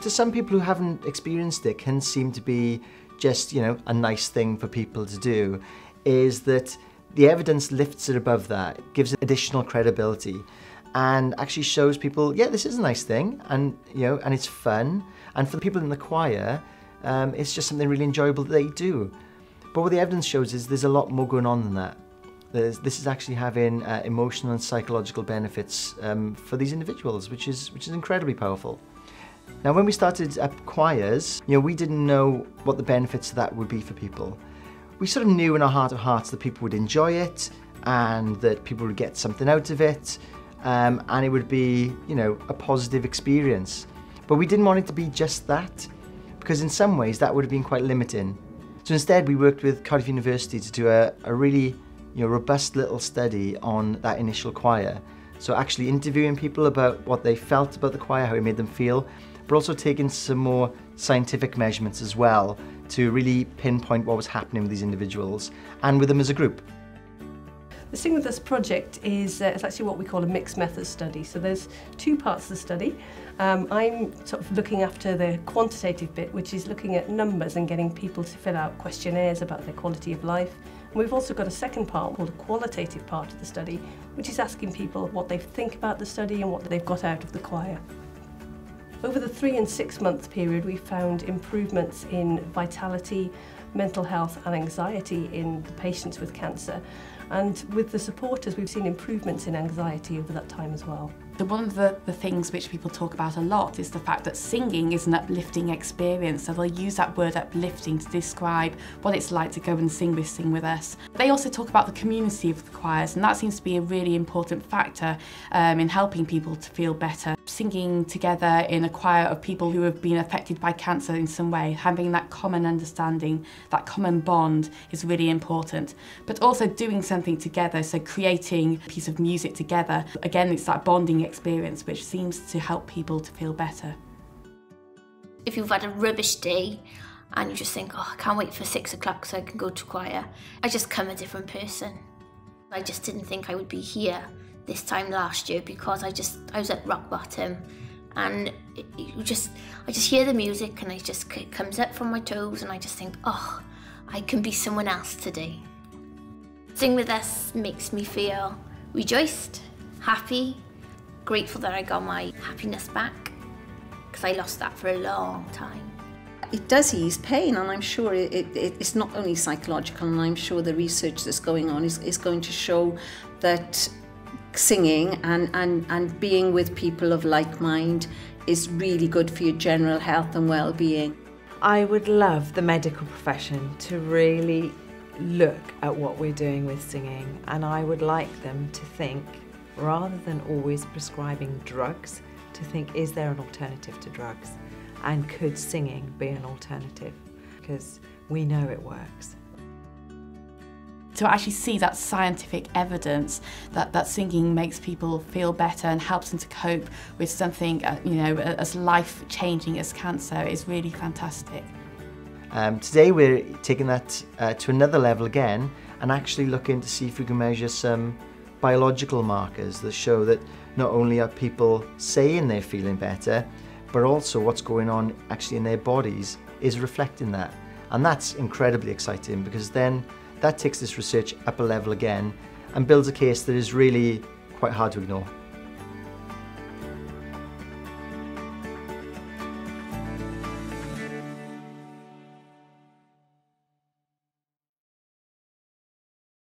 to some people who haven't experienced it, can seem to be just, you know, a nice thing for people to do, is that the evidence lifts it above that, gives it additional credibility, and actually shows people, yeah, this is a nice thing, and you know, and it's fun. And for the people in the choir, it's just something really enjoyable that they do. But what the evidence shows is there's a lot more going on than that. This is actually having emotional and psychological benefits for these individuals, which is incredibly powerful. Now, when we started up choirs, you know, we didn't know what the benefits of that would be for people. We sort of knew in our heart of hearts that people would enjoy it and that people would get something out of it, and it would be, you know, a positive experience. But we didn't want it to be just that, because in some ways that would have been quite limiting. So instead, we worked with Cardiff University to do a really, you know, robust little study on that initial choir. So actually interviewing people about what they felt about the choir, how it made them feel, but also taking some more scientific measurements as well to really pinpoint what was happening with these individuals and with them as a group. The Sing With Us project is it's actually what we call a mixed method study. So there's two parts of the study. I'm sort of looking after the quantitative bit, which is looking at numbers and getting people to fill out questionnaires about their quality of life. And we've also got a second part called a qualitative part of the study, which is asking people what they think about the study and what they've got out of the choir. Over the 3 and 6 month period, we found improvements in vitality, mental health and anxiety in the patients with cancer. And with the supporters, we've seen improvements in anxiety over that time as well. So one of the things which people talk about a lot is the fact that singing is an uplifting experience. So they'll use that word uplifting to describe what it's like to go and Sing With Us. They also talk about the community of the choirs, and that seems to be a really important factor in helping people to feel better. Singing together in a choir of people who have been affected by cancer in some way, having that common understanding, that common bond is really important. But also doing something together, so creating a piece of music together. Again, it's that bonding experience which seems to help people to feel better. If you've had a rubbish day and you just think, oh, I can't wait for 6 o'clock so I can go to choir, I just come a different person. I just didn't think I would be here this time last year because I was at rock bottom, and I just hear the music and it comes up from my toes, and I just think, oh, I can be someone else today. Sing With Us makes me feel rejoiced, happy, grateful that I got my happiness back, because I lost that for a long time. It does ease pain, and I'm sure it's not only psychological, and I'm sure the research that's going on is going to show that singing and being with people of like mind is really good for your general health and well-being. I would love the medical profession to really look at what we're doing with singing, and I would like them to think, rather than always prescribing drugs, to think, is there an alternative to drugs? And could singing be an alternative? Because we know it works. To actually see that scientific evidence that singing makes people feel better and helps them to cope with something you know, as life-changing as cancer is really fantastic. Today we're taking that to another level again, and actually looking to see if we can measure some biological markers that show that not only are people saying they're feeling better, but also what's going on actually in their bodies is reflecting that. And that's incredibly exciting, because then that takes this research up a level again and builds a case that is really quite hard to ignore.